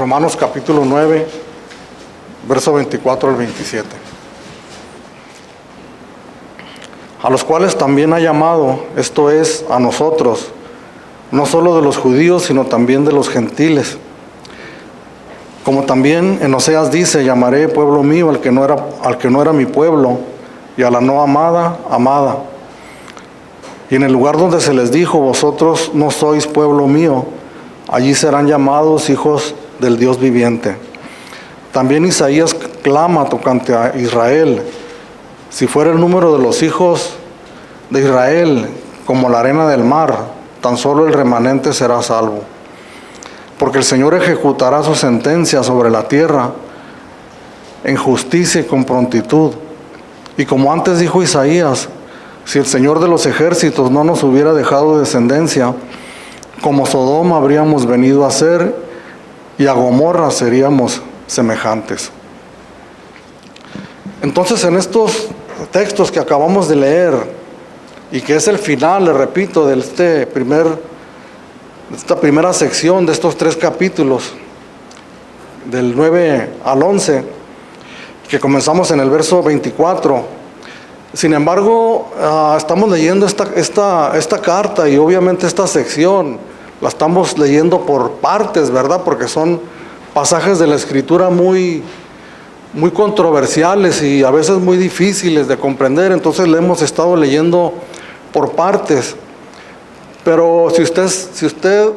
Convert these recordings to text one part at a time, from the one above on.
Romanos capítulo 9, verso 24 al 27. A los cuales también ha llamado, esto es, a nosotros, no solo de los judíos, sino también de los gentiles. Como también en Oseas dice, llamaré pueblo mío al que no era mi pueblo, y a la no amada, amada. Y en el lugar donde se les dijo, vosotros no sois pueblo mío, allí serán llamados hijos del Dios viviente. También Isaías clama tocante a Israel: si fuera el número de los hijos de Israel como la arena del mar, tan solo el remanente será salvo. Porque el Señor ejecutará su sentencia sobre la tierra en justicia y con prontitud. Y como antes dijo Isaías, si el Señor de los ejércitos no nos hubiera dejado descendencia, como Sodoma habríamos venido a ser, y a Gomorra seríamos semejantes. Entonces, en estos textos que acabamos de leer, y que es el final, le repito, de esta primera sección de estos 3 capítulos, del 9 al 11, que comenzamos en el verso 24. Sin embargo, estamos leyendo esta carta, y obviamente esta sección la estamos leyendo por partes, ¿verdad? Porque son pasajes de la Escritura muy controversiales y a veces muy difíciles de comprender. Entonces le hemos estado leyendo por partes. Pero si usted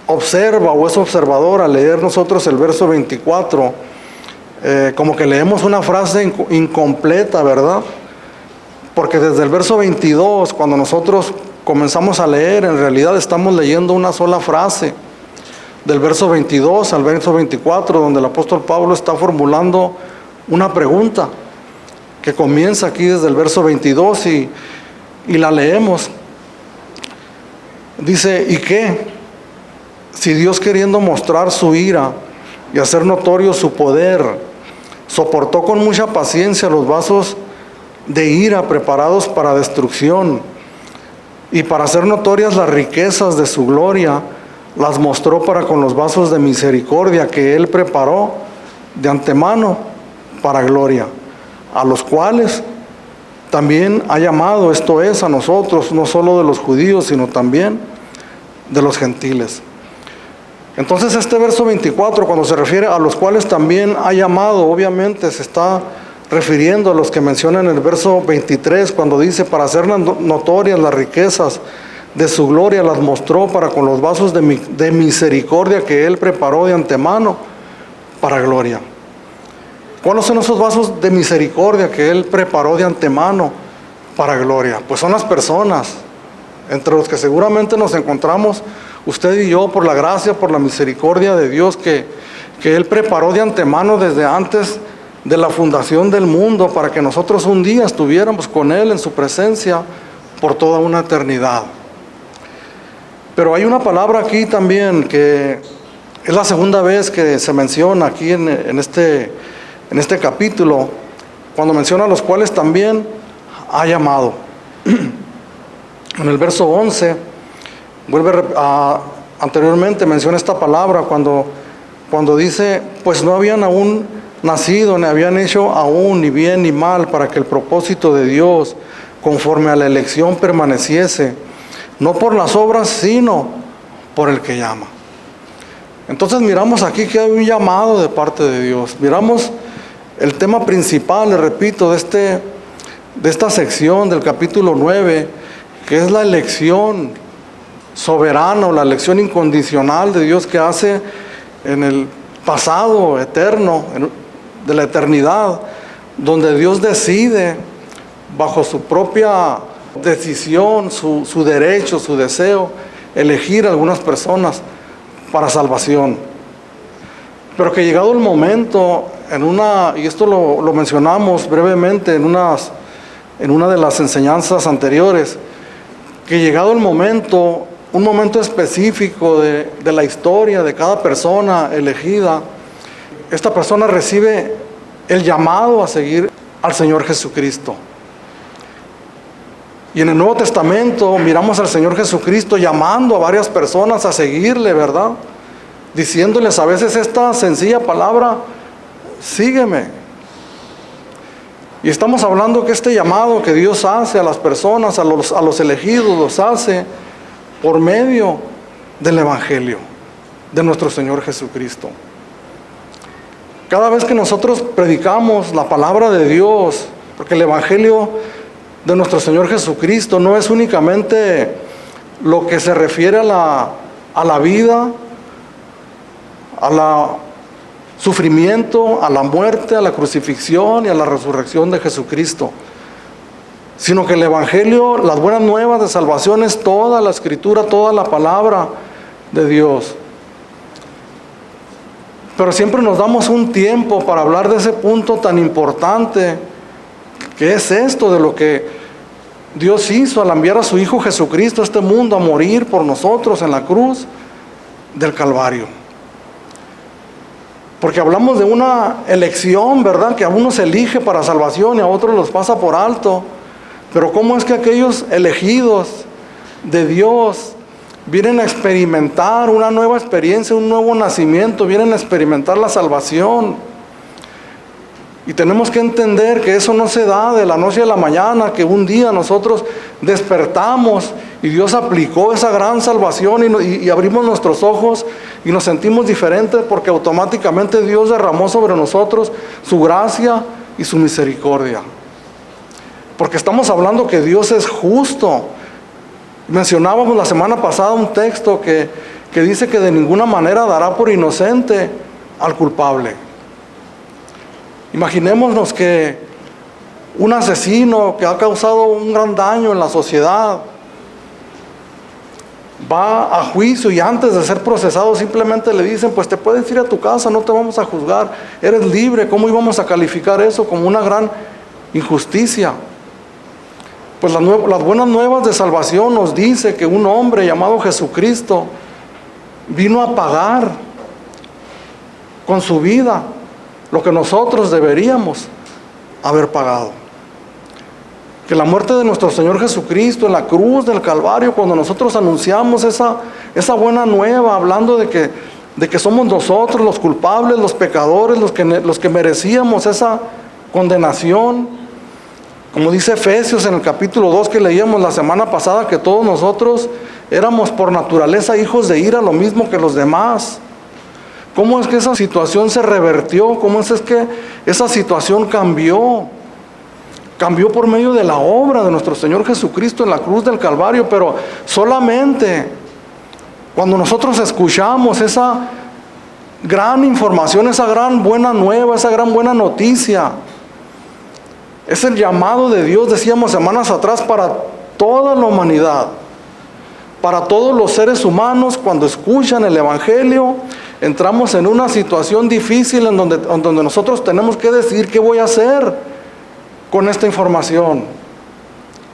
observa o es observador al leer nosotros el verso 24, como que leemos una frase incompleta, ¿verdad? Porque desde el verso 22, cuando nosotros comenzamos a leer, en realidad estamos leyendo una sola frase. Del verso 22 al verso 24, donde el apóstol Pablo está formulando una pregunta que comienza aquí desde el verso 22 y la leemos. Dice: ¿y qué? Si Dios, queriendo mostrar su ira y hacer notorio su poder, soportó con mucha paciencia los vasos de ira preparados para destrucción, y para hacer notorias las riquezas de su gloria, las mostró para con los vasos de misericordia que Él preparó de antemano para gloria, a los cuales también ha llamado, esto es, a nosotros, no solo de los judíos, sino también de los gentiles. Entonces este verso 24, cuando se refiere a los cuales también ha llamado, obviamente se está refiriendo a los que menciona en el verso 23, cuando dice: para hacer notorias las riquezas de su gloria, las mostró para con los vasos de misericordia que Él preparó de antemano para gloria. ¿Cuáles son esos vasos de misericordia que Él preparó de antemano para gloria? Pues son las personas, entre los que seguramente nos encontramos usted y yo, por la gracia, por la misericordia de Dios que Él preparó de antemano desde antes de la fundación del mundo, para que nosotros un día estuviéramos con Él en su presencia por toda una eternidad. Pero hay una palabra aquí también que es la segunda vez que se menciona aquí en este capítulo, cuando menciona a los cuales también ha llamado. En el verso 11, anteriormente menciona esta palabra cuando dice: pues no habían aún nacido, ni habían hecho aún ni bien ni mal, para que el propósito de Dios conforme a la elección permaneciese, no por las obras, sino por el que llama. Entonces miramos aquí que hay un llamado de parte de Dios. Miramos el tema principal, le repito, de esta sección del capítulo 9, que es la elección soberana, la elección incondicional de Dios que hace en el pasado eterno, de la eternidad, donde Dios decide bajo su propia decisión, su derecho, su deseo, elegir a algunas personas para salvación. Pero que llegado el momento, y esto lo mencionamos brevemente en una de las enseñanzas anteriores, que llegado el momento, un momento específico de la historia de cada persona elegida, esta persona recibe el llamado a seguir al Señor Jesucristo. Y en el Nuevo Testamento miramos al Señor Jesucristo llamando a varias personas a seguirle, ¿verdad? diciéndoles a veces esta sencilla palabra: sígueme. Y estamos hablando que este llamado que Dios hace a las personas, a los elegidos, los hace por medio del Evangelio de nuestro Señor Jesucristo. Cada vez que nosotros predicamos la palabra de Dios, porque el Evangelio de nuestro Señor Jesucristo no es únicamente lo que se refiere a la vida, al sufrimiento, a la muerte, a la crucifixión y a la resurrección de Jesucristo, sino que el Evangelio, las buenas nuevas de salvación, es toda la Escritura, toda la palabra de Dios. Pero siempre nos damos un tiempo para hablar de ese punto tan importante, que es esto de lo que Dios hizo al enviar a su Hijo Jesucristo a este mundo a morir por nosotros en la cruz del Calvario. Porque hablamos de una elección, ¿verdad? Que a unos elige para salvación y a otros los pasa por alto. Pero ¿cómo es que aquellos elegidos de Dios vienen a experimentar una nueva experiencia, un nuevo nacimiento, vienen a experimentar la salvación? Y tenemos que entender que eso no se da de la noche a la mañana, que un día nosotros despertamos y Dios aplicó esa gran salvación y abrimos nuestros ojos y nos sentimos diferentes porque automáticamente Dios derramó sobre nosotros su gracia y su misericordia. Porque estamos hablando que Dios es justo. Mencionábamos la semana pasada un texto que dice que de ninguna manera dará por inocente al culpable. Imaginémonos que un asesino que ha causado un gran daño en la sociedad va a juicio y antes de ser procesado simplemente le dicen: pues te puedes ir a tu casa, no te vamos a juzgar, eres libre. ¿Cómo íbamos a calificar eso como una gran injusticia? Pues las buenas nuevas de salvación nos dice que un hombre llamado Jesucristo vino a pagar con su vida lo que nosotros deberíamos haber pagado. Que la muerte de nuestro Señor Jesucristo en la cruz del Calvario, cuando nosotros anunciamos esa buena nueva, hablando de que somos nosotros los culpables, los pecadores, los que merecíamos esa condenación, como dice Efesios en el capítulo 2 que leíamos la semana pasada, que todos nosotros éramos por naturaleza hijos de ira, lo mismo que los demás. ¿Cómo es que esa situación se revertió? ¿Cómo es que esa situación cambió? Cambió por medio de la obra de nuestro Señor Jesucristo en la cruz del Calvario, pero solamente cuando nosotros escuchamos esa gran información, esa gran buena nueva, esa gran buena noticia. Es el llamado de Dios, decíamos semanas atrás, para toda la humanidad, para todos los seres humanos. Cuando escuchan el Evangelio, entramos en una situación difícil en donde nosotros tenemos que decidir qué voy a hacer con esta información.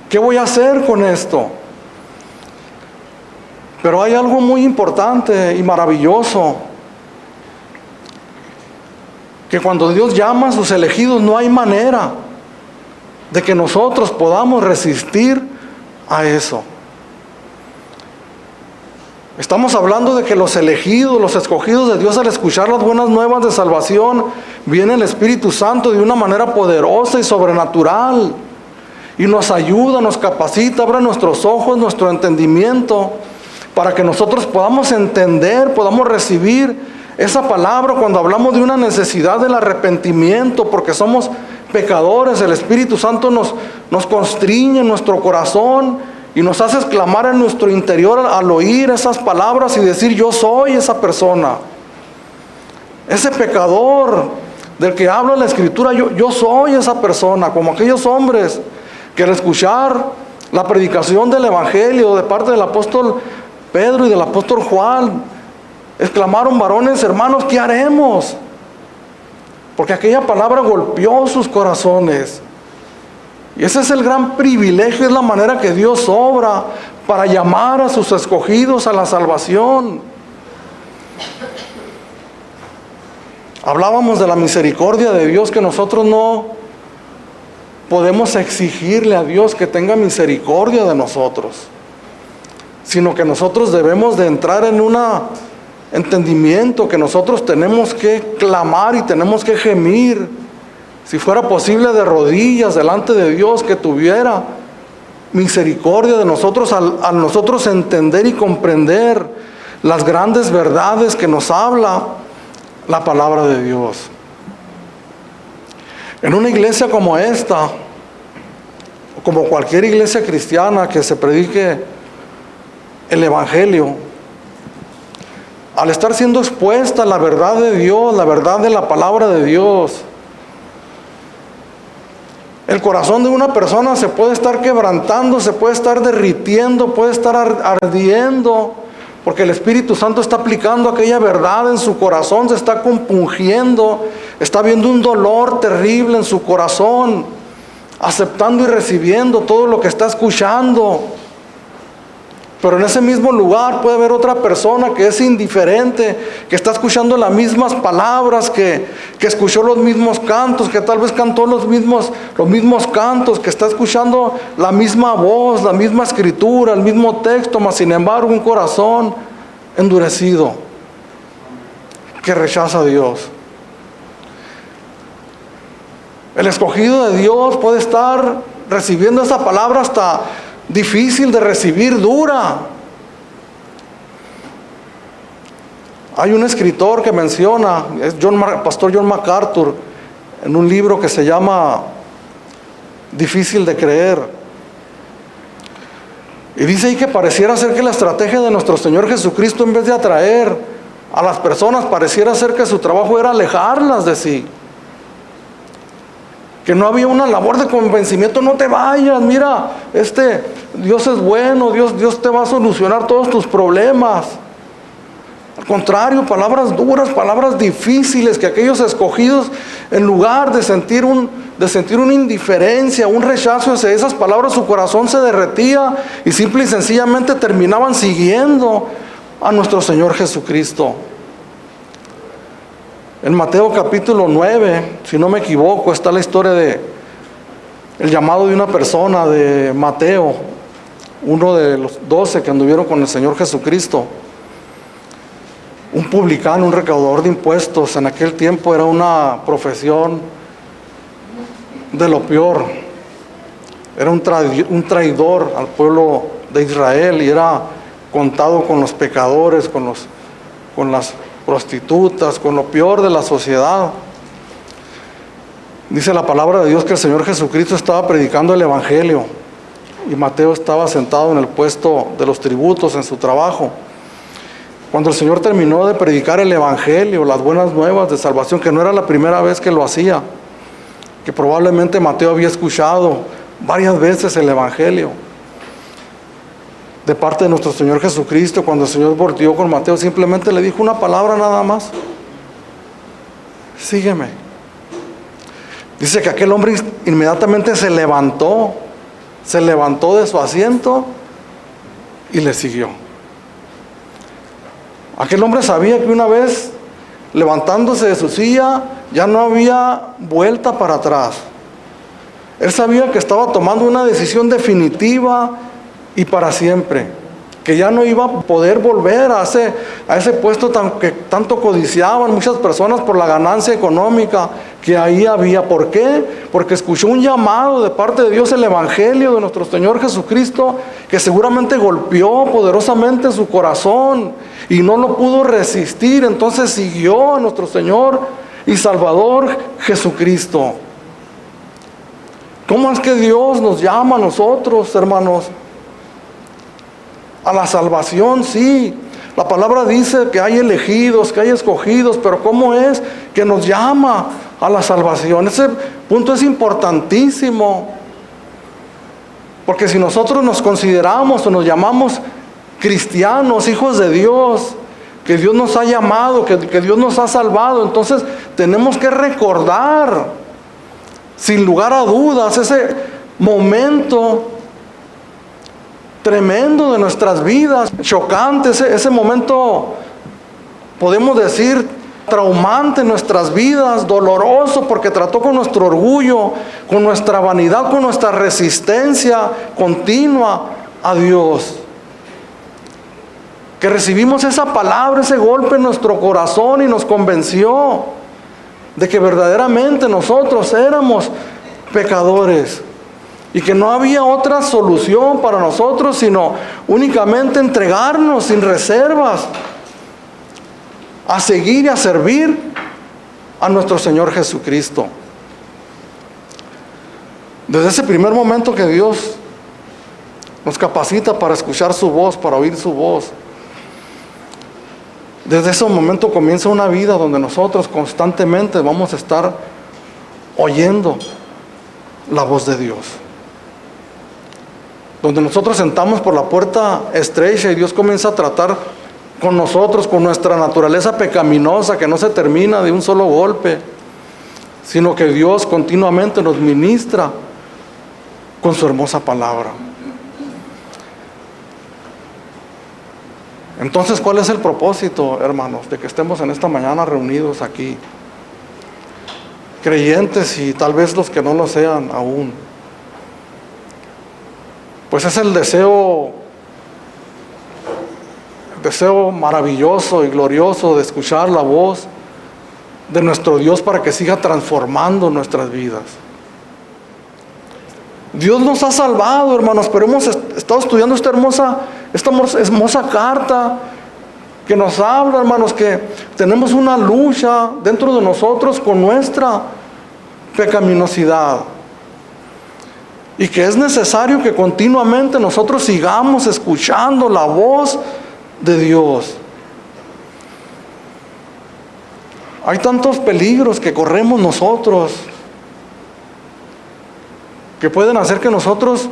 ¿Qué voy a hacer con esto? Pero hay algo muy importante y maravilloso, que cuando Dios llama a sus elegidos no hay manera de que nosotros podamos resistir a eso. Estamos hablando de que los elegidos, los escogidos de Dios, al escuchar las buenas nuevas de salvación, viene el Espíritu Santo de una manera poderosa y sobrenatural y nos ayuda, nos capacita, abre nuestros ojos, nuestro entendimiento, para que nosotros podamos entender, podamos recibir esa palabra cuando hablamos de una necesidad del arrepentimiento, porque somos pecadores. El Espíritu Santo nos constriñe en nuestro corazón y nos hace exclamar en nuestro interior al oír esas palabras y decir: yo soy esa persona, ese pecador del que habla la Escritura. Yo soy esa persona, como aquellos hombres que al escuchar la predicación del Evangelio de parte del apóstol Pedro y del apóstol Juan, exclamaron: varones, hermanos, ¿qué haremos? Porque aquella palabra golpeó sus corazones. Y ese es el gran privilegio, es la manera que Dios obra para llamar a sus escogidos a la salvación. Hablábamos de la misericordia de Dios, que nosotros no podemos exigirle a Dios que tenga misericordia de nosotros, sino que nosotros debemos de entrar en una entendimiento que nosotros tenemos que clamar y tenemos que gemir. Si fuera posible de rodillas delante de Dios, que tuviera misericordia de nosotros al nosotros entender y comprender las grandes verdades que nos habla la palabra de Dios. En una iglesia como esta, como cualquier iglesia cristiana que se predique el Evangelio, al estar siendo expuesta la verdad de Dios, la verdad de la palabra de Dios, el corazón de una persona se puede estar quebrantando, se puede estar derritiendo, puede estar ardiendo, porque el Espíritu Santo está aplicando aquella verdad en su corazón, se está compungiendo, está viendo un dolor terrible en su corazón, aceptando y recibiendo todo lo que está escuchando. Pero en ese mismo lugar puede haber otra persona que es indiferente, que está escuchando las mismas palabras, que escuchó los mismos cantos, que tal vez cantó los mismos cantos, que está escuchando la misma voz, la misma escritura, el mismo texto, mas sin embargo un corazón endurecido, que rechaza a Dios. El escogido de Dios puede estar recibiendo esa palabra hasta difícil de recibir, dura. Hay un escritor que menciona, es Pastor John MacArthur, en un libro que se llama Difícil de creer. Y dice ahí que pareciera ser que la estrategia de nuestro Señor Jesucristo, en vez de atraer a las personas, pareciera ser que su trabajo era alejarlas de sí. Que no había una labor de convencimiento. No te vayas, mira, Dios es bueno, Dios te va a solucionar todos tus problemas. Al contrario, palabras duras, palabras difíciles, que aquellos escogidos, en lugar de sentir una indiferencia, un rechazo hacia esas palabras, su corazón se derretía y simple y sencillamente terminaban siguiendo a nuestro Señor Jesucristo. En Mateo capítulo 9, si no me equivoco, está la historia de el llamado de una persona, de Mateo, uno de los 12 que anduvieron con el Señor Jesucristo. Un publicano, un recaudador de impuestos. En aquel tiempo era una profesión de lo peor. Era un traidor al pueblo de Israel y era contado con los pecadores, con las prostitutas, con lo peor de la sociedad. Dice la palabra de Dios que el Señor Jesucristo estaba predicando el Evangelio y Mateo estaba sentado en el puesto de los tributos en su trabajo. Cuando el Señor terminó de predicar el Evangelio, las buenas nuevas de salvación, que no era la primera vez que lo hacía, que probablemente Mateo había escuchado varias veces el Evangelio de parte de nuestro Señor Jesucristo, cuando el Señor volteó con Mateo, simplemente le dijo una palabra nada más: sígueme. Dice que aquel hombre inmediatamente se levantó de su asiento y le siguió. Aquel hombre sabía que una vez levantándose de su silla ya no había vuelta para atrás. Él sabía que estaba tomando una decisión definitiva y para siempre, que ya no iba a poder volver a ese puesto que tanto codiciaban muchas personas por la ganancia económica que ahí había. ¿Por qué? Porque escuchó un llamado de parte de Dios, el Evangelio de nuestro Señor Jesucristo, que seguramente golpeó poderosamente su corazón y no lo pudo resistir. Entonces siguió a nuestro Señor y Salvador Jesucristo. ¿Cómo es que Dios nos llama a nosotros, hermanos? A la salvación, sí. La palabra dice que hay elegidos, que hay escogidos, pero ¿cómo es que nos llama a la salvación? Ese punto es importantísimo. Porque si nosotros nos consideramos o nos llamamos cristianos, hijos de Dios, que Dios nos ha llamado, que Dios nos ha salvado, entonces tenemos que recordar, sin lugar a dudas, ese momento tremendo de nuestras vidas, chocante, ese momento, podemos decir, traumante en nuestras vidas, doloroso, porque trató con nuestro orgullo, con nuestra vanidad, con nuestra resistencia continua a Dios. que recibimos esa palabra, ese golpe en nuestro corazón y nos convenció de que verdaderamente nosotros éramos pecadores y que no había otra solución para nosotros sino únicamente entregarnos sin reservas a seguir y a servir a nuestro Señor Jesucristo. Desde ese primer momento que Dios nos capacita para escuchar su voz, para oír su voz, desde ese momento comienza una vida donde nosotros constantemente vamos a estar oyendo la voz de Dios. Donde nosotros sentamos por la puerta estrecha y Dios comienza a tratar con nosotros, con nuestra naturaleza pecaminosa que no se termina de un solo golpe, sino que Dios continuamente nos ministra con su hermosa palabra. Entonces, ¿cuál es el propósito, hermanos, de que estemos en esta mañana reunidos aquí? Creyentes y tal vez los que no lo sean aún. Pues es el deseo maravilloso y glorioso de escuchar la voz de nuestro Dios para que siga transformando nuestras vidas. Dios nos ha salvado, hermanos, pero hemos estado estudiando esta hermosa carta que nos habla, hermanos, que tenemos una lucha dentro de nosotros con nuestra pecaminosidad y que es necesario que continuamente nosotros sigamos escuchando la voz de Dios. Hay tantos peligros que corremos nosotros que pueden hacer que nosotros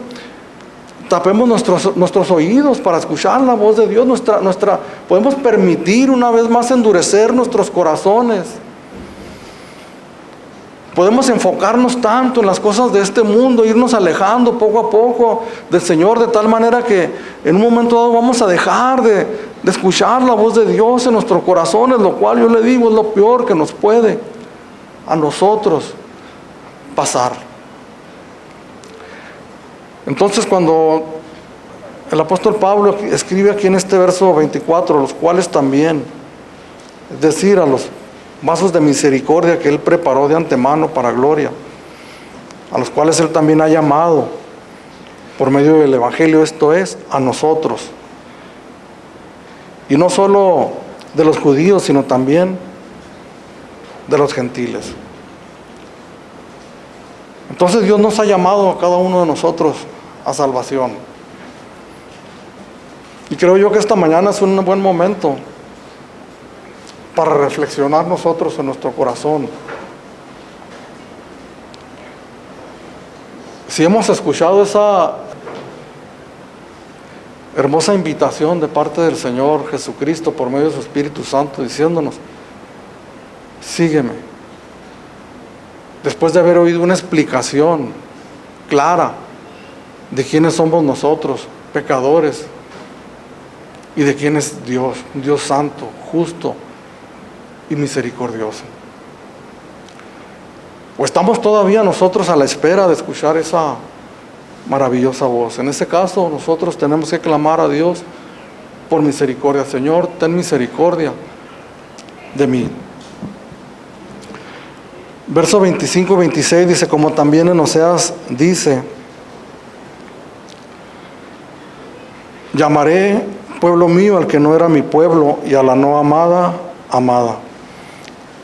tapemos nuestros oídos para escuchar la voz de Dios. Podemos permitir una vez más endurecer nuestros corazones. Podemos enfocarnos tanto en las cosas de este mundo, irnos alejando poco a poco del Señor, de tal manera que en un momento dado vamos a dejar de escuchar la voz de Dios en nuestros corazones, lo cual yo le digo es lo peor que nos puede a nosotros pasar. Entonces, cuando el apóstol Pablo escribe aquí en este verso 24, los cuales también, es decir, a los vasos de misericordia que Él preparó de antemano para gloria, a los cuales Él también ha llamado por medio del Evangelio, esto es, a nosotros. Y no solo de los judíos, sino también de los gentiles. Entonces Dios nos ha llamado a cada uno de nosotros a salvación. Y creo yo que esta mañana es un buen momento para reflexionar nosotros en nuestro corazón. Si hemos escuchado esa hermosa invitación de parte del Señor Jesucristo por medio de su Espíritu Santo diciéndonos, sígueme. Después de haber oído una explicación clara de quiénes somos nosotros, pecadores, y de quién es Dios, un Dios santo, justo y misericordioso. ¿O estamos todavía nosotros a la espera de escuchar esa maravillosa voz? En ese caso, nosotros tenemos que clamar a Dios por misericordia. Señor, ten misericordia de mí. Verso 25-26 dice, como también en Oseas dice, llamaré pueblo mío al que no era mi pueblo, y a la no amada, amada.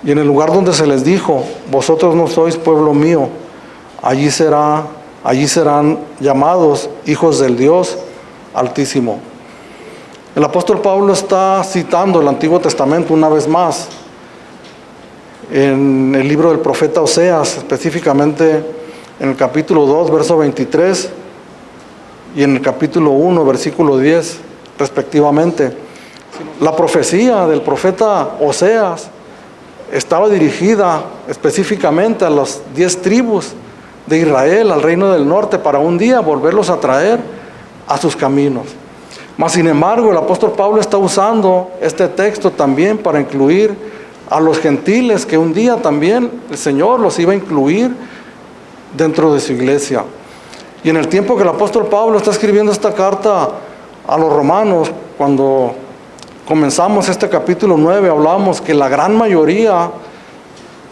Y en el lugar donde se les dijo, vosotros no sois pueblo mío, allí serán llamados hijos del Dios Altísimo. El apóstol Pablo está citando el Antiguo Testamento una vez más, en el libro del profeta Oseas, específicamente en el capítulo 2, verso 23, y en el capítulo 1, versículo 10, respectivamente. La profecía del profeta Oseas estaba dirigida específicamente a las 10 tribus de Israel, al reino del norte, para un día volverlos a traer a sus caminos. Mas sin embargo, el apóstol Pablo está usando este texto también para incluir a los gentiles, que un día también el Señor los iba a incluir dentro de su iglesia. Y en el tiempo que el apóstol Pablo está escribiendo esta carta a los romanos, cuando comenzamos este capítulo 9, hablábamos que la gran mayoría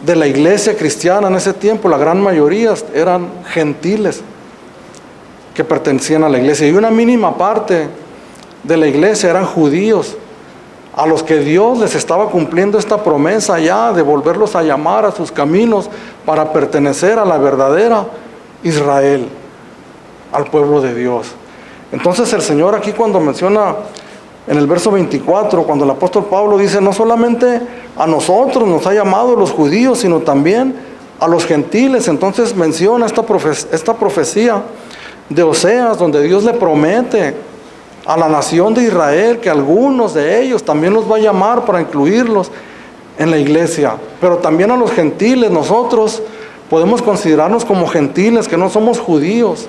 de la iglesia cristiana en ese tiempo, la gran mayoría eran gentiles que pertenecían a la iglesia, y una mínima parte de la iglesia eran judíos, a los que Dios les estaba cumpliendo esta promesa ya de volverlos a llamar a sus caminos para pertenecer a la verdadera Israel, al pueblo de Dios. Entonces el Señor aquí, cuando menciona en el verso 24, cuando el apóstol Pablo dice, no solamente a nosotros nos ha llamado los judíos, sino también a los gentiles, entonces menciona esta profecía de Oseas, donde Dios le promete a la nación de Israel que algunos de ellos también los va a llamar para incluirlos en la iglesia. Pero también a los gentiles, nosotros podemos considerarnos como gentiles, que no somos judíos,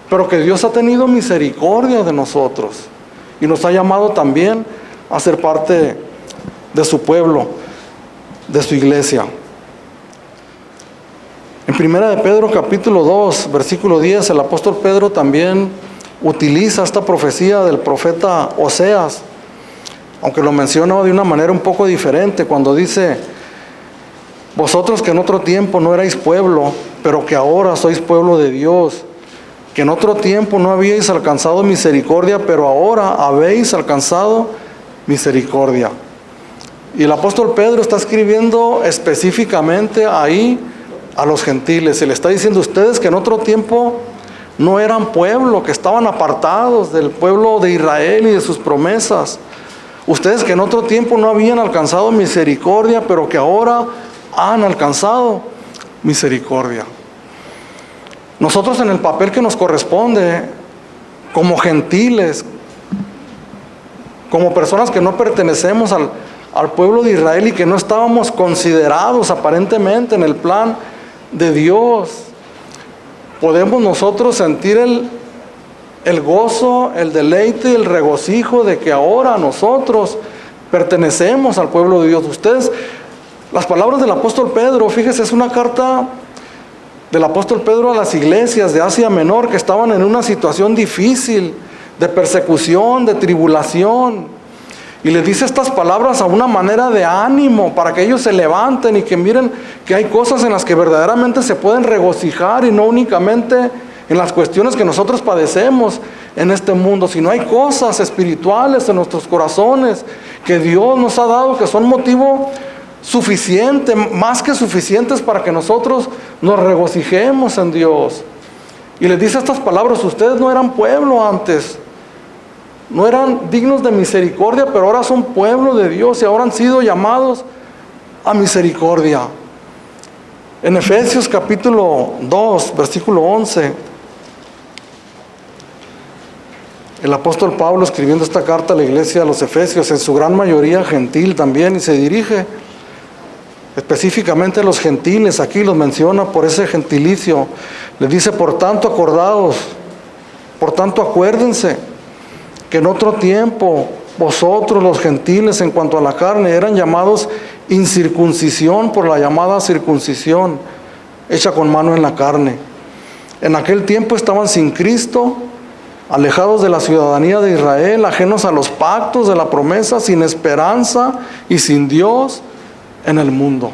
pero que Dios ha tenido misericordia de nosotros y nos ha llamado también a ser parte de su pueblo, de su iglesia. En 1 de Pedro capítulo 2, versículo 10, el apóstol Pedro también utiliza esta profecía del profeta Oseas, aunque lo menciona de una manera un poco diferente, cuando dice, vosotros que en otro tiempo no erais pueblo, pero que ahora sois pueblo de Dios, que en otro tiempo no habíais alcanzado misericordia, pero ahora habéis alcanzado misericordia. Y el apóstol Pedro está escribiendo específicamente ahí a los gentiles. Se le está diciendo, ustedes que en otro tiempo no eran pueblo, que estaban apartados del pueblo de Israel y de sus promesas. Ustedes que en otro tiempo no habían alcanzado misericordia, pero que ahora han alcanzado misericordia. Nosotros, en el papel que nos corresponde como gentiles, como personas que no pertenecemos al pueblo de Israel y que no estábamos considerados aparentemente en el plan de Dios, podemos nosotros sentir el gozo, el deleite y el regocijo de que ahora nosotros pertenecemos al pueblo de Dios. Ustedes, las palabras del apóstol Pedro, fíjese, es una carta del apóstol Pedro a las iglesias de Asia Menor que estaban en una situación difícil, de persecución, de tribulación. Y les dice estas palabras a una manera de ánimo para que ellos se levanten y que miren que hay cosas en las que verdaderamente se pueden regocijar, y no únicamente en las cuestiones que nosotros padecemos en este mundo, sino hay cosas espirituales en nuestros corazones que Dios nos ha dado, que son motivo suficiente, más que suficientes, para que nosotros nos regocijemos en Dios. Y les dice estas palabras, ustedes no eran pueblo antes, no eran dignos de misericordia, pero ahora son pueblo de Dios y ahora han sido llamados a misericordia. En Efesios capítulo 2, versículo 11, el apóstol Pablo, escribiendo esta carta a la iglesia de los Efesios, en su gran mayoría gentil también, y se dirige específicamente a los gentiles, aquí los menciona por ese gentilicio. Les dice, por tanto acordaos, por tanto acuérdense, que en otro tiempo vosotros los gentiles en cuanto a la carne eran llamados incircuncisión por la llamada circuncisión hecha con mano en la carne. En aquel tiempo estaban sin Cristo, alejados de la ciudadanía de Israel, ajenos a los pactos de la promesa, sin esperanza y sin Dios en el mundo.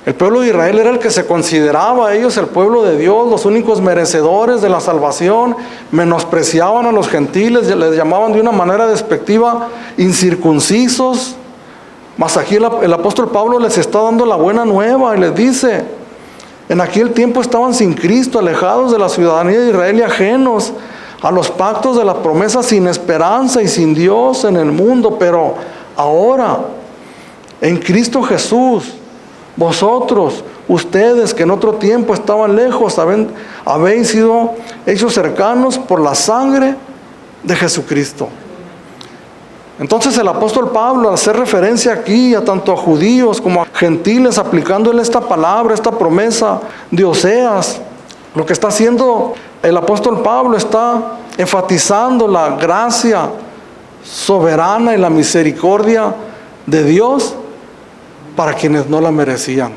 El pueblo de Israel era el que se consideraba a ellos el pueblo de Dios, los únicos merecedores de la salvación. Menospreciaban a los gentiles, les llamaban de una manera despectiva incircuncisos. Mas aquí el apóstol Pablo les está dando la buena nueva y les dice, en aquel tiempo estaban sin Cristo, alejados de la ciudadanía de Israel y ajenos a los pactos de la promesa, sin esperanza y sin Dios en el mundo. Pero ahora, en Cristo Jesús, vosotros, ustedes que en otro tiempo estaban lejos, habéis sido hechos cercanos por la sangre de Jesucristo. Entonces el apóstol Pablo, al hacer referencia aquí a tanto a judíos como a gentiles, aplicándole esta palabra, esta promesa de Oseas, lo que está haciendo el apóstol Pablo, está enfatizando la gracia soberana y la misericordia de Dios para quienes no la merecían.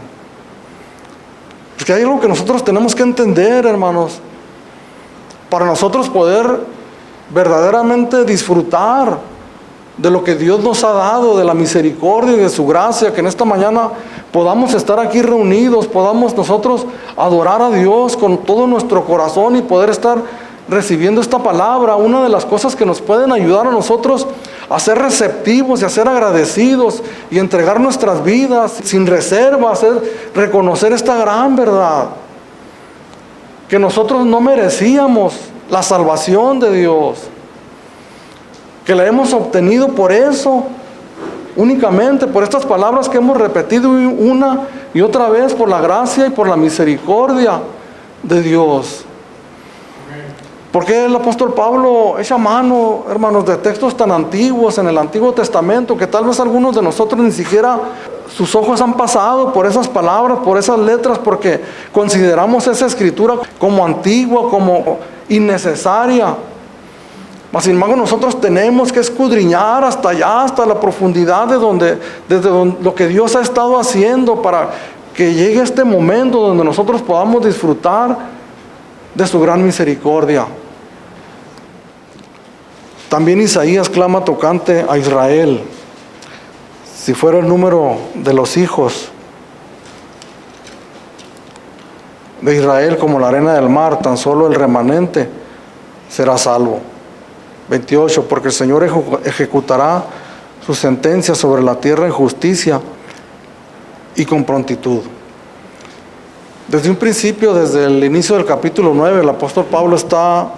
Porque hay algo que nosotros tenemos que entender, hermanos, para nosotros poder verdaderamente disfrutar de lo que Dios nos ha dado, de la misericordia y de su gracia, que en esta mañana podamos estar aquí reunidos, podamos nosotros adorar a Dios con todo nuestro corazón y poder estar recibiendo esta palabra. Una de las cosas que nos pueden ayudar a nosotros a ser receptivos y a ser agradecidos y entregar nuestras vidas sin reserva, reconocer esta gran verdad, que nosotros no merecíamos la salvación de Dios, que la hemos obtenido por eso, únicamente por estas palabras que hemos repetido una y otra vez, por la gracia y por la misericordia de Dios. Porque el apóstol Pablo echa mano, hermanos, de textos tan antiguos en el Antiguo Testamento, que tal vez algunos de nosotros ni siquiera sus ojos han pasado por esas palabras, por esas letras, porque consideramos esa escritura como antigua, como innecesaria. Mas sin embargo nosotros tenemos que escudriñar hasta allá, hasta la profundidad desde lo que Dios ha estado haciendo, para que llegue este momento donde nosotros podamos disfrutar de su gran misericordia. También Isaías clama tocante a Israel: si fuera el número de los hijos de Israel como la arena del mar, tan solo el remanente será salvo. 28, porque el Señor ejecutará su sentencia sobre la tierra en justicia y con prontitud. Desde un principio, desde el inicio del capítulo 9, el apóstol Pablo está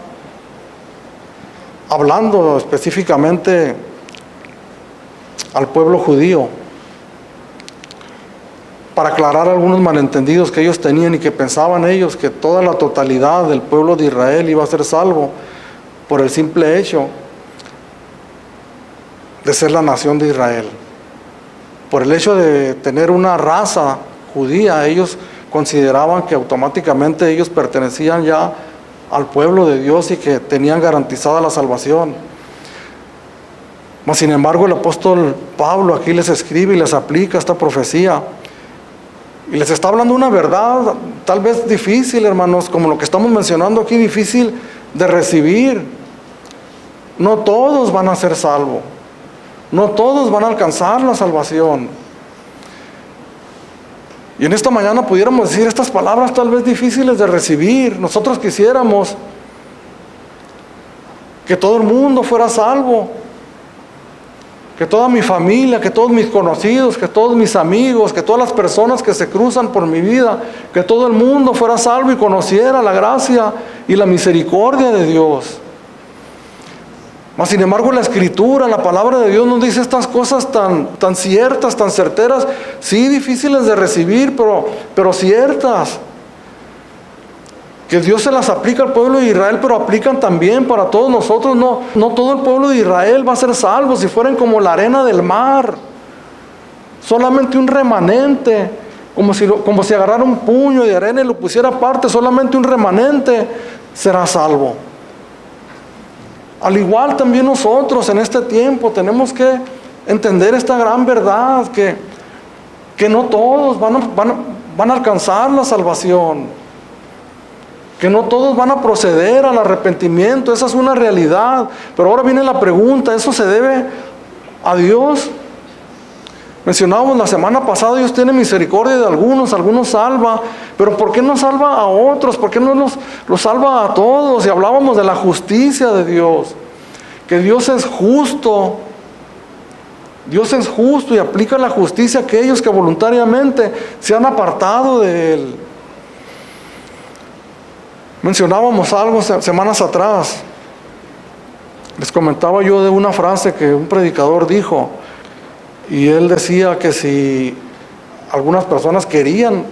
hablando específicamente al pueblo judío para aclarar algunos malentendidos que ellos tenían y que pensaban ellos que toda la totalidad del pueblo de Israel iba a ser salvo por el simple hecho de ser la nación de Israel. Por el hecho de tener una raza judía, ellos consideraban que automáticamente ellos pertenecían ya al pueblo de Dios y que tenían garantizada la salvación. Mas sin embargo, el apóstol Pablo aquí les escribe y les aplica esta profecía y les está hablando una verdad tal vez difícil, hermanos, como lo que estamos mencionando aquí, difícil de recibir. No todos van a ser salvos, no todos van a alcanzar la salvación. Y en esta mañana pudiéramos decir estas palabras tal vez difíciles de recibir. Nosotros quisiéramos que todo el mundo fuera salvo, que toda mi familia, que todos mis conocidos, que todos mis amigos, que todas las personas que se cruzan por mi vida, que todo el mundo fuera salvo y conociera la gracia y la misericordia de Dios. Mas sin embargo la Escritura, la palabra de Dios nos dice estas cosas tan ciertas, tan certeras, sí difíciles de recibir, pero ciertas. Que Dios se las aplica al pueblo de Israel, pero aplican también para todos nosotros. No todo el pueblo de Israel va a ser salvo si fueran como la arena del mar. Solamente un remanente, como si agarrara un puño de arena y lo pusiera aparte, solamente un remanente será salvo. Al igual también nosotros en este tiempo tenemos que entender esta gran verdad, que no todos van a alcanzar la salvación, que no todos van a proceder al arrepentimiento. Esa es una realidad. Pero ahora viene la pregunta: ¿eso se debe a Dios? Mencionábamos la semana pasada, Dios tiene misericordia de algunos salva, pero ¿por qué no salva a otros? ¿Por qué no los salva a todos? Y hablábamos de la justicia de Dios, que Dios es justo y aplica la justicia a aquellos que voluntariamente se han apartado de Él. Mencionábamos algo semanas atrás, les comentaba yo de una frase que un predicador dijo. Y él decía que si algunas personas querían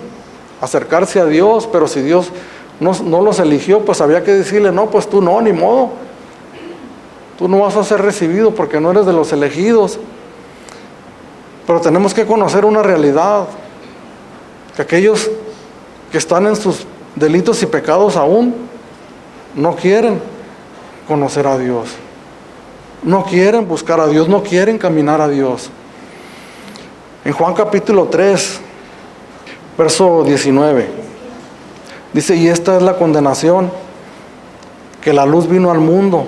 acercarse a Dios, pero si Dios no los eligió, pues había que decirle: no, pues tú no, ni modo. Tú no vas a ser recibido porque no eres de los elegidos. Pero tenemos que conocer una realidad, que aquellos que están en sus delitos y pecados aún no quieren conocer a Dios, no quieren buscar a Dios, no quieren caminar a Dios. En Juan capítulo 3, verso 19, dice: y esta es la condenación, que la luz vino al mundo,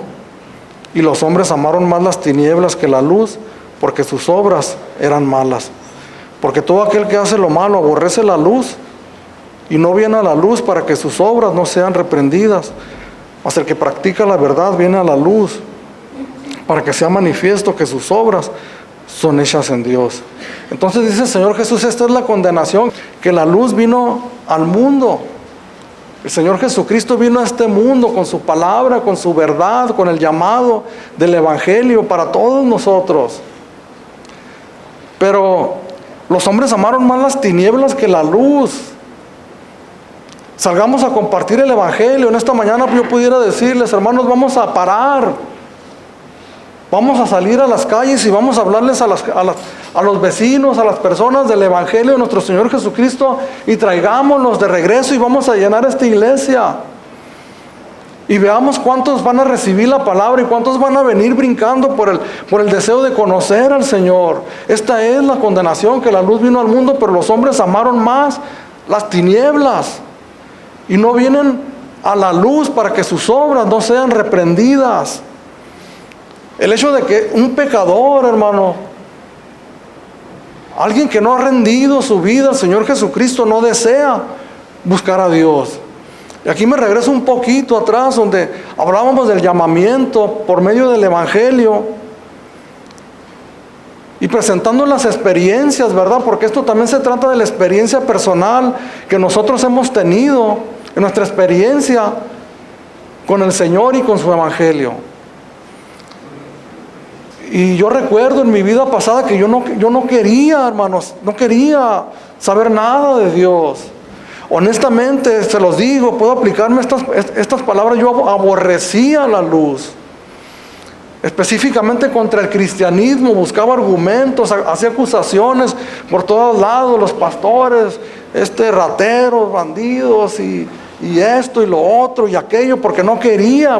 Y los hombres amaron más las tinieblas que la luz, porque sus obras eran malas. Porque todo aquel que hace lo malo aborrece la luz, y no viene a la luz para que sus obras no sean reprendidas. Mas el que practica la verdad viene a la luz, para que sea manifiesto que sus obras son hechas en Dios. Entonces dice el Señor Jesús, esta es la condenación, que la luz vino al mundo. El Señor Jesucristo vino a este mundo con su palabra, con su verdad, con el llamado del Evangelio para todos nosotros. Pero los hombres amaron más las tinieblas que la luz. Salgamos a compartir el Evangelio. En esta mañana yo pudiera decirles, hermanos, vamos a parar. Vamos a salir a las calles y vamos a hablarles a los vecinos, a las personas del Evangelio de nuestro Señor Jesucristo, y traigámoslos de regreso y vamos a llenar esta iglesia. Y veamos cuántos van a recibir la palabra y cuántos van a venir brincando por el deseo de conocer al Señor. Esta es la condenación, que la luz vino al mundo, pero los hombres amaron más las tinieblas y no vienen a la luz para que sus obras no sean reprendidas. El hecho de que un pecador, hermano, alguien que no ha rendido su vida al Señor Jesucristo, no desea buscar a Dios. Y aquí me regreso un poquito atrás, donde hablábamos del llamamiento por medio del Evangelio y presentando las experiencias, ¿verdad? Porque esto también se trata de la experiencia personal que nosotros hemos tenido, en nuestra experiencia con el Señor y con su Evangelio. Y yo recuerdo en mi vida pasada que yo no quería, hermanos, no quería saber nada de Dios. Honestamente, se los digo, puedo aplicarme estas palabras. Yo aborrecía la luz, específicamente contra el cristianismo. Buscaba argumentos, hacía acusaciones por todos lados, los pastores, rateros, bandidos, y esto y lo otro y aquello, porque no quería,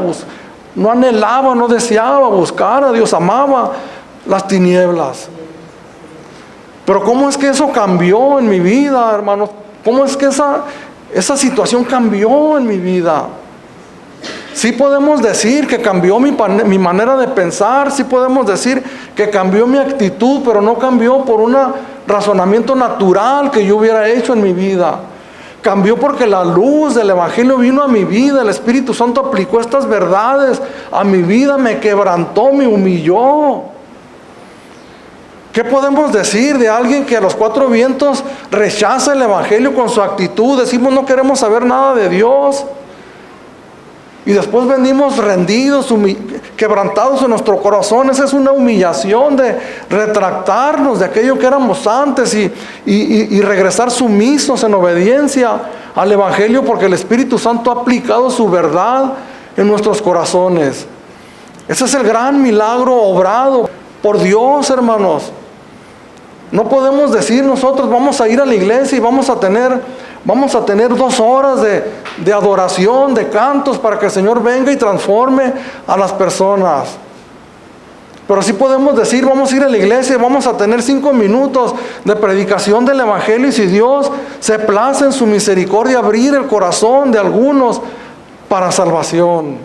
no anhelaba, no deseaba buscar a Dios, amaba las tinieblas. Pero ¿cómo es que eso cambió en mi vida, hermanos? ¿Cómo es que esa situación cambió en mi vida? Sí podemos decir que cambió mi manera de pensar, sí podemos decir que cambió mi actitud, pero no cambió por un razonamiento natural que yo hubiera hecho en mi vida. Cambió porque la luz del Evangelio vino a mi vida, el Espíritu Santo aplicó estas verdades a mi vida, me quebrantó, me humilló. ¿Qué podemos decir de alguien que a los cuatro vientos rechaza el Evangelio con su actitud? Decimos no queremos saber nada de Dios. Y después venimos rendidos, quebrantados en nuestro corazón. Esa es una humillación de retractarnos de aquello que éramos antes y regresar sumisos en obediencia al Evangelio, porque el Espíritu Santo ha aplicado su verdad en nuestros corazones. Ese es el gran milagro obrado por Dios, hermanos. No podemos decir nosotros vamos a ir a la iglesia y vamos a tener 2 horas de adoración, de cantos, para que el Señor venga y transforme a las personas. Pero sí podemos decir, vamos a ir a la iglesia y vamos a tener 5 minutos de predicación del Evangelio, y si Dios se place en su misericordia abrir el corazón de algunos para salvación.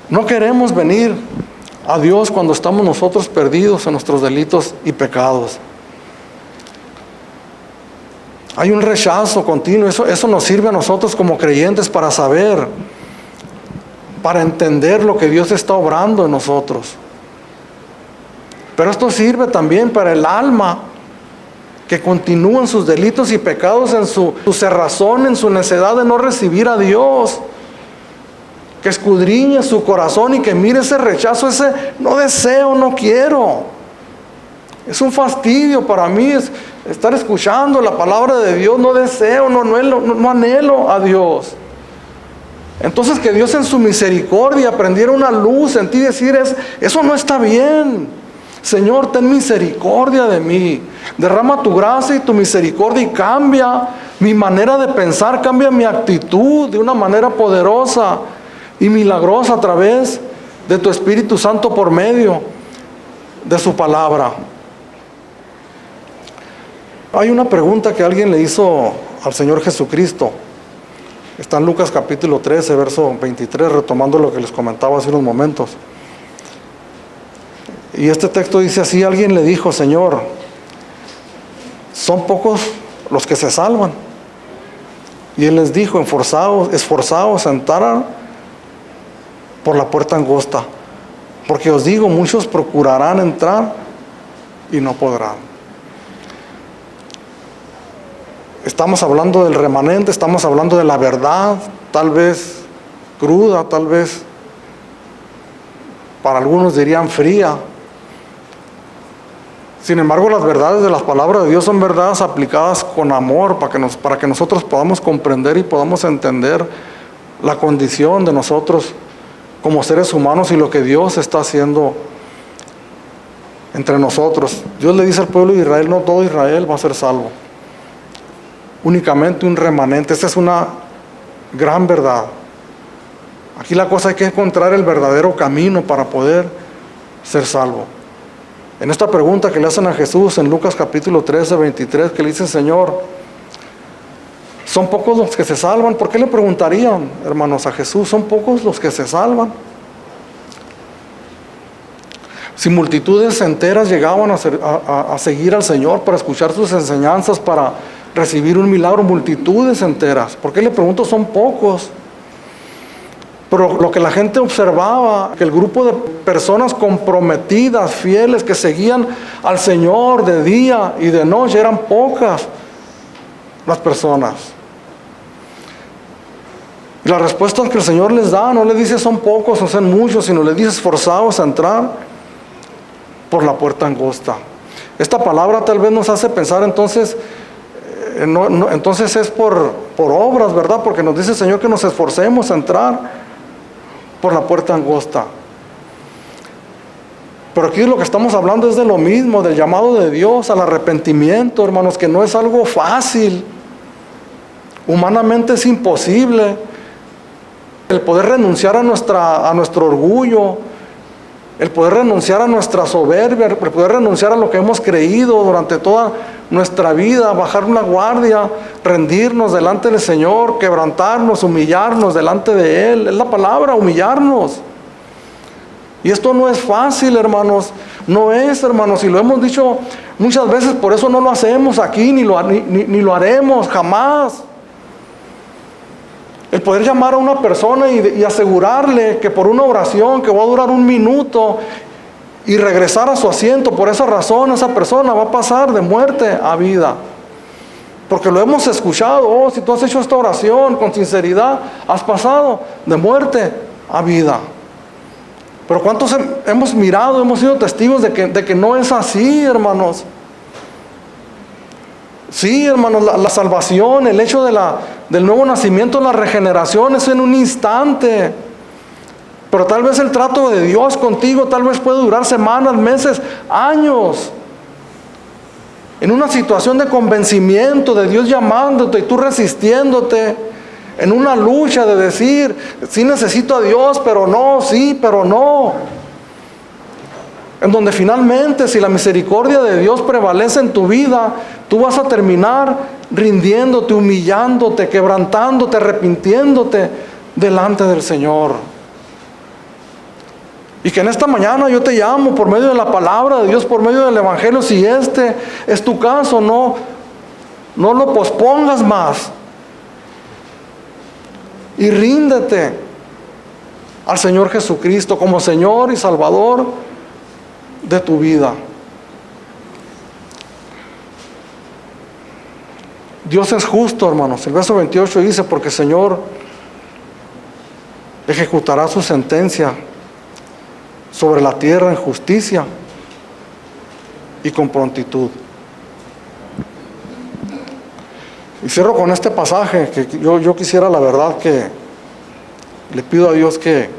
No queremos venir a Dios cuando estamos nosotros perdidos en nuestros delitos y pecados. Hay un rechazo continuo. Eso nos sirve a nosotros como creyentes para saber, para entender lo que Dios está obrando en nosotros. Pero esto sirve también para el alma que continúa en sus delitos y pecados, en su cerrazón, en su necedad de no recibir a Dios. Que escudriñe su corazón y que mire ese rechazo, ese no deseo, no quiero. Es un fastidio para mí estar escuchando la palabra de Dios. No deseo, no anhelo a Dios. Entonces que Dios en su misericordia prendiera una luz en ti y decir, eso no está bien. Señor, ten misericordia de mí. Derrama tu gracia y tu misericordia y cambia mi manera de pensar, cambia mi actitud de una manera poderosa y milagrosa a través de tu Espíritu Santo por medio de su palabra. Hay una pregunta que alguien le hizo al Señor Jesucristo. Está en Lucas capítulo 13, verso 23, retomando lo que les comentaba hace unos momentos. Y este texto dice así: alguien le dijo: Señor, son pocos los que se salvan. Y él les dijo: esforzaos a entrar por la puerta angosta, porque os digo, muchos procurarán entrar y no podrán. Estamos hablando del remanente, estamos hablando de la verdad, tal vez cruda, tal vez para algunos dirían fría. Sin embargo, las verdades de las palabras de Dios son verdades aplicadas con amor para que nosotros podamos comprender y podamos entender la condición de nosotros como seres humanos y lo que Dios está haciendo entre nosotros. Dios le dice al pueblo de Israel: no todo Israel va a ser salvo, únicamente un remanente. Esta es una gran verdad. Aquí la cosa, hay que encontrar el verdadero camino para poder ser salvo. En esta pregunta que le hacen a Jesús en Lucas capítulo 13, 23, que le dicen: Señor, ¿son pocos los que se salvan? ¿Por qué le preguntarían, hermanos, a Jesús? ¿Son pocos los que se salvan? Si multitudes enteras llegaban a seguir al Señor para escuchar sus enseñanzas, para recibir un milagro, multitudes enteras. ¿Por qué le pregunto? Son pocos. Pero lo que la gente observaba, que el grupo de personas comprometidas, fieles, que seguían al Señor de día y de noche, eran pocas las personas. Y la respuesta que el Señor les da, no le dice son pocos o son muchos, sino le dice: esforzaos a entrar por la puerta angosta. Esta palabra tal vez nos hace pensar entonces, entonces es por obras, ¿verdad? Porque nos dice el Señor que nos esforcemos a entrar por la puerta angosta. Pero aquí lo que estamos hablando es de lo mismo, del llamado de Dios al arrepentimiento, hermanos, que no es algo fácil. Humanamente es imposible el poder renunciar a nuestro orgullo, el poder renunciar a nuestra soberbia, el poder renunciar a lo que hemos creído durante toda nuestra vida, bajar una guardia, rendirnos delante del Señor, quebrantarnos, humillarnos delante de Él. Es la palabra, humillarnos. Y esto no es fácil, hermanos. No es, hermanos, y lo hemos dicho muchas veces, por eso no lo hacemos aquí, ni lo haremos, jamás. El poder llamar a una persona y asegurarle que por una oración que va a durar 1 minuto y regresar a su asiento, por esa razón esa persona va a pasar de muerte a vida. Porque lo hemos escuchado: oh, si tú has hecho esta oración con sinceridad, has pasado de muerte a vida. Pero ¿cuántos hemos mirado, hemos sido testigos de que no es así, hermanos? Sí, hermanos, la salvación, el hecho del nuevo nacimiento, la regeneración es en un instante. Pero tal vez el trato de Dios contigo tal vez puede durar semanas, meses, años. En una situación de convencimiento, de Dios llamándote y tú resistiéndote. En una lucha de decir: sí necesito a Dios, pero no, sí, pero no. En donde finalmente, si la misericordia de Dios prevalece en tu vida, tú vas a terminar rindiéndote, humillándote, quebrantándote, arrepintiéndote delante del Señor. Y que en esta mañana yo te llamo por medio de la palabra de Dios, por medio del Evangelio, si este es tu caso, no lo pospongas más. Y ríndete al Señor Jesucristo como Señor y Salvador de tu vida. Dios es justo, hermanos. El verso 28 dice: porque el Señor ejecutará su sentencia sobre la tierra en justicia y con prontitud. Y cierro con este pasaje que yo quisiera, la verdad, que le pido a Dios que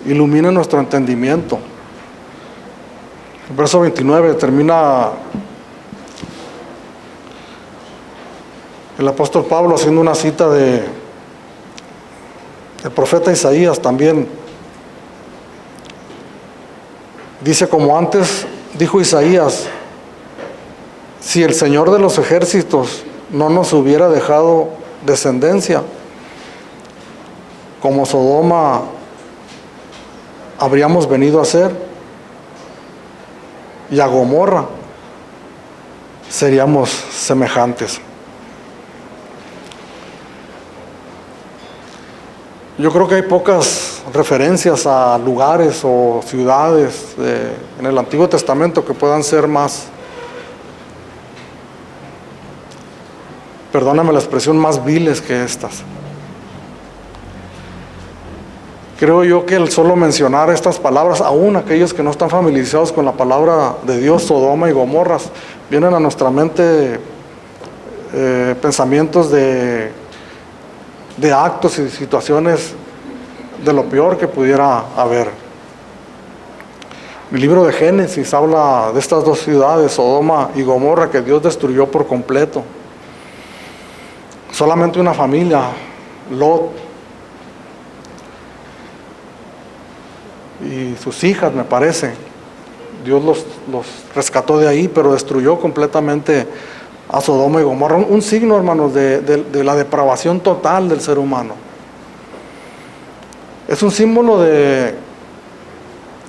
ilumine nuestro entendimiento. El verso 29 termina el apóstol Pablo haciendo una cita del profeta Isaías también. Dice: como antes dijo Isaías, si el Señor de los ejércitos no nos hubiera dejado descendencia, como Sodoma habríamos venido a ser, y a Gomorra seríamos semejantes. Yo creo que hay pocas referencias a lugares o ciudades en el Antiguo Testamento que puedan ser más, perdóname la expresión, más viles que estas. Creo yo que el solo mencionar estas palabras, aún aquellos que no están familiarizados con la palabra de Dios, Sodoma y Gomorra, vienen a nuestra mente pensamientos de actos y situaciones de lo peor que pudiera haber. El libro de Génesis habla de estas dos ciudades, Sodoma y Gomorra, que Dios destruyó por completo. Solamente una familia, Lot y sus hijas, me parece, Dios los rescató de ahí, pero destruyó completamente a Sodoma y Gomorra. Un signo, hermanos, de la depravación total del ser humano. Es un símbolo de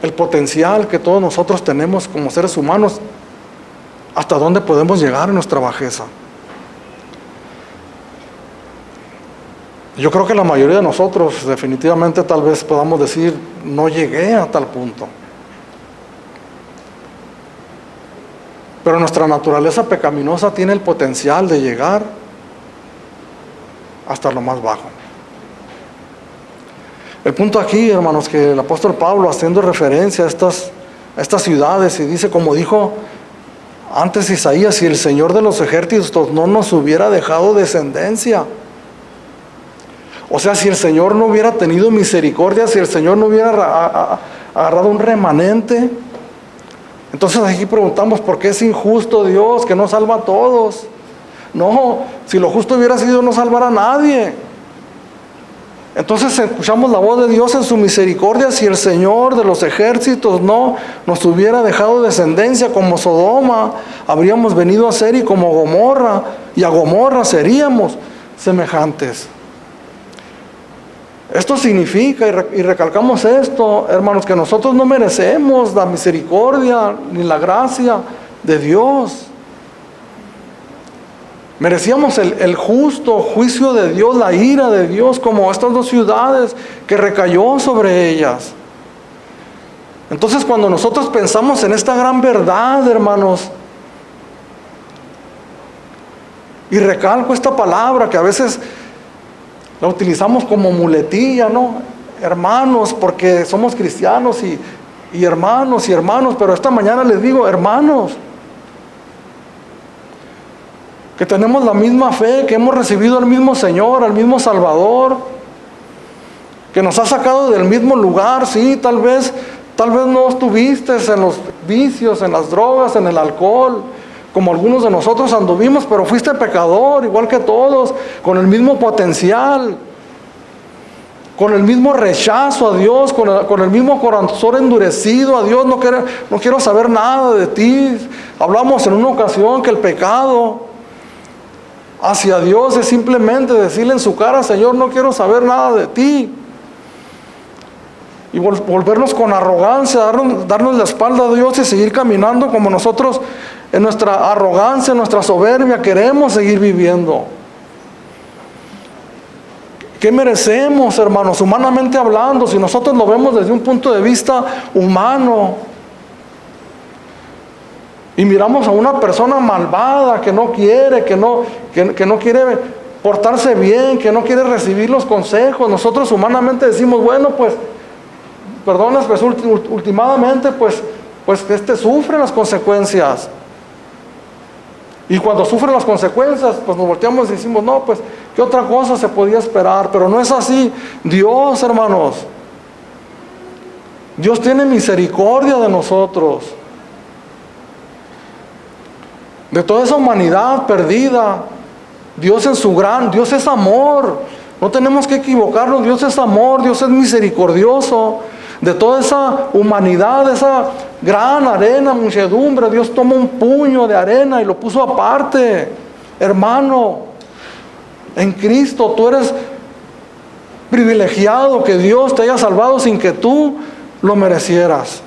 el potencial que todos nosotros tenemos como seres humanos, hasta dónde podemos llegar en nuestra bajeza. Yo creo que la mayoría de nosotros definitivamente tal vez podamos decir, no llegué a tal punto. Pero nuestra naturaleza pecaminosa tiene el potencial de llegar hasta lo más bajo. El punto aquí, hermanos, que el apóstol Pablo, haciendo referencia a estas ciudades, y dice, como dijo antes Isaías, si el Señor de los ejércitos no nos hubiera dejado descendencia, o sea, si el Señor no hubiera tenido misericordia, si el Señor no hubiera agarrado un remanente, entonces aquí preguntamos, ¿por qué es injusto Dios que no salva a todos? No, si lo justo hubiera sido no salvar a nadie. Entonces escuchamos la voz de Dios en su misericordia. Si el Señor de los ejércitos no nos hubiera dejado descendencia como Sodoma, habríamos venido a ser, y como Gomorra, y a Gomorra seríamos semejantes. Esto significa, y recalcamos esto, hermanos, que nosotros no merecemos la misericordia ni la gracia de Dios. Merecíamos el justo juicio de Dios, la ira de Dios, como estas dos ciudades que recayó sobre ellas. Entonces, cuando nosotros pensamos en esta gran verdad, hermanos, y recalco esta palabra que a veces la utilizamos como muletilla, ¿no? Hermanos, porque somos cristianos y hermanos, pero esta mañana les digo, hermanos, que tenemos la misma fe, que hemos recibido al mismo Señor, al mismo Salvador, que nos ha sacado del mismo lugar. Sí, tal vez no estuviste en los vicios, en las drogas, en el alcohol, como algunos de nosotros anduvimos, pero fuiste pecador, igual que todos, con el mismo potencial, con el mismo rechazo a Dios, con el mismo corazón endurecido a Dios. No quiero saber nada de ti. Hablamos en una ocasión que el pecado hacia Dios es simplemente decirle en su cara, Señor, no quiero saber nada de ti. Y volvernos con arrogancia, darnos la espalda a Dios y seguir caminando como nosotros en nuestra arrogancia, en nuestra soberbia queremos seguir viviendo. ¿Qué merecemos, hermanos, humanamente hablando, si nosotros lo vemos desde un punto de vista humano? Y miramos a una persona malvada que no quiere, que no quiere portarse bien, que no quiere recibir los consejos. Nosotros humanamente decimos, bueno, pues, perdonas, pues últimamente, pues sufre las consecuencias. Y cuando sufre las consecuencias, pues nos volteamos y decimos, no, pues, ¿qué otra cosa se podía esperar? Pero no es así. Dios, hermanos, Dios tiene misericordia de nosotros, de toda esa humanidad perdida. Dios es amor. No tenemos que equivocarnos. Dios es amor, Dios es misericordioso. De toda esa humanidad, esa gran arena, muchedumbre, Dios toma un puño de arena y lo puso aparte. Hermano, en Cristo tú eres privilegiado que Dios te haya salvado sin que tú lo merecieras.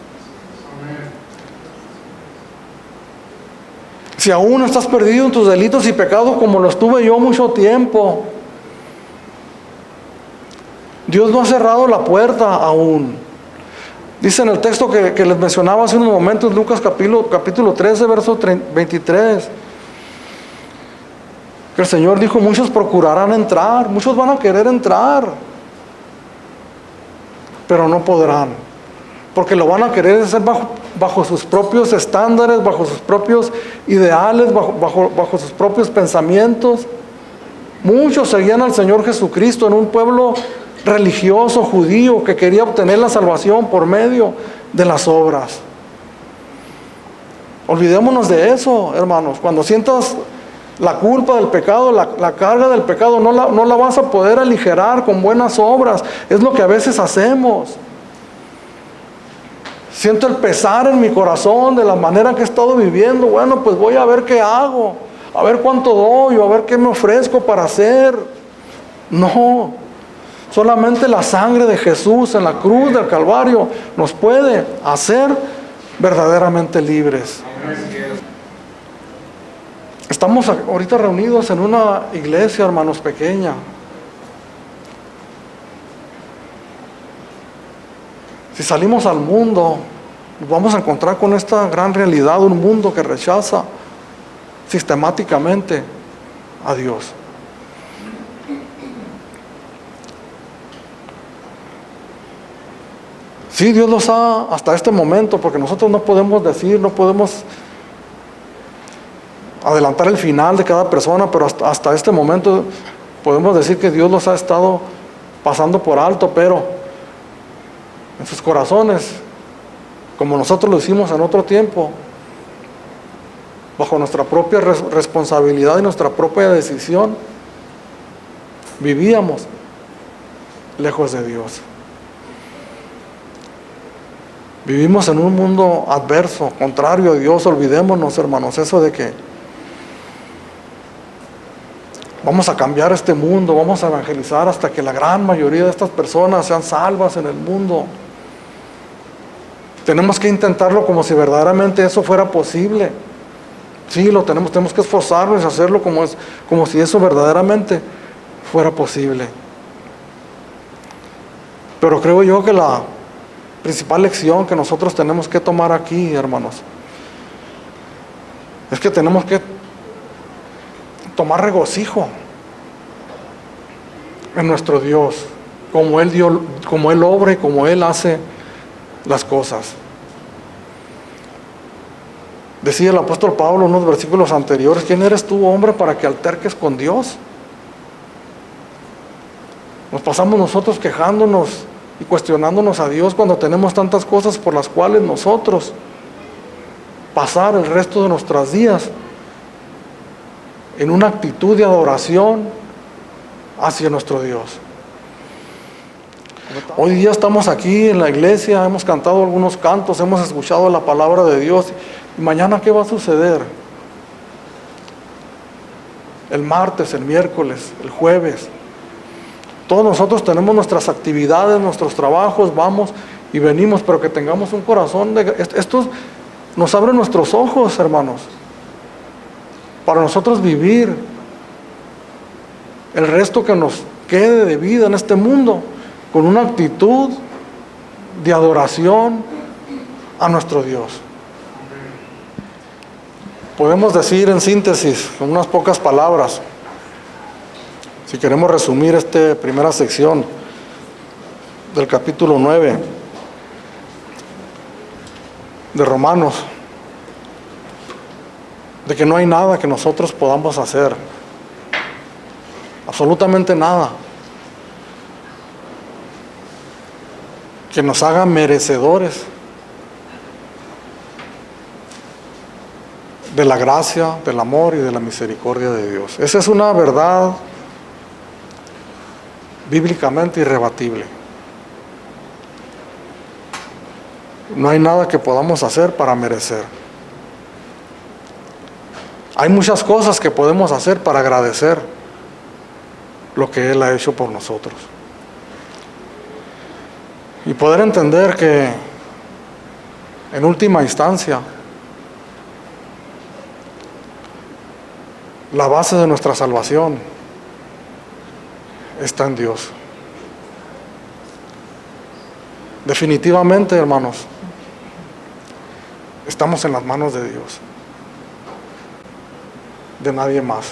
Si aún estás perdido en tus delitos y pecados como lo estuve yo mucho tiempo, Dios no ha cerrado la puerta aún. Dice en el texto que les mencionaba hace unos momentos, Lucas capítulo 13, verso 23, que el Señor dijo: muchos procurarán entrar, muchos van a querer entrar, pero no podrán, porque lo van a querer hacer bajo sus propios estándares, bajo sus propios ideales, bajo sus propios pensamientos. Muchos seguían al Señor Jesucristo en un pueblo religioso, judío, que quería obtener la salvación por medio de las obras. Olvidémonos de eso, hermanos. Cuando sientas la culpa del pecado, la carga del pecado, no la vas a poder aligerar con buenas obras. Es lo que a veces hacemos. Siento el pesar en mi corazón de la manera que he estado viviendo. Bueno, pues voy a ver qué hago, a ver cuánto doy, a ver qué me ofrezco para hacer. No, solamente la sangre de Jesús en la cruz del Calvario nos puede hacer verdaderamente libres. Estamos ahorita reunidos en una iglesia, hermanos, pequeña. Si salimos al mundo, nos vamos a encontrar con esta gran realidad, un mundo que rechaza sistemáticamente a Dios. Sí, Dios los ha hasta este momento, porque nosotros no podemos decir, no podemos adelantar el final de cada persona, pero hasta este momento podemos decir que Dios los ha estado pasando por alto, pero en sus corazones, como nosotros lo hicimos en otro tiempo, bajo nuestra propia responsabilidad y nuestra propia decisión, vivíamos lejos de Dios. Vivimos en un mundo adverso, contrario a Dios. Olvidémonos, hermanos, eso de que vamos a cambiar este mundo, vamos a evangelizar hasta que la gran mayoría de estas personas sean salvas en el mundo. Tenemos que intentarlo como si verdaderamente eso fuera posible. Sí, lo tenemos que esforzarnos y hacerlo como si eso verdaderamente fuera posible. Pero creo yo que la principal lección que nosotros tenemos que tomar aquí, hermanos, es que tenemos que tomar regocijo en nuestro Dios, como Él obra y como Él hace las cosas. Decía el apóstol Pablo en unos versículos anteriores: ¿quién eres tú, hombre, para que alterques con Dios? Nos pasamos nosotros quejándonos y cuestionándonos a Dios cuando tenemos tantas cosas por las cuales nosotros pasar el resto de nuestros días en una actitud de adoración hacia nuestro Dios. Hoy día estamos aquí en la iglesia, hemos cantado algunos cantos, hemos escuchado la palabra de Dios. ¿Y mañana qué va a suceder? El martes, el miércoles, el jueves. Todos nosotros tenemos nuestras actividades, nuestros trabajos, vamos y venimos, pero que tengamos un corazón esto nos abre nuestros ojos, hermanos, para nosotros vivir el resto que nos quede de vida en este mundo con una actitud de adoración a nuestro Dios. Podemos decir en síntesis, con unas pocas palabras, si queremos resumir esta primera sección del capítulo 9 de Romanos, de que no hay nada que nosotros podamos hacer, absolutamente nada, que nos haga merecedores de la gracia, del amor y de la misericordia de Dios. Esa es una verdad bíblicamente irrebatible. No hay nada que podamos hacer para merecer. Hay muchas cosas que podemos hacer para agradecer lo que Él ha hecho por nosotros. y poder entender que en última instancia la base de nuestra salvación está en Dios. Definitivamente, hermanos, estamos en las manos de Dios, de nadie más.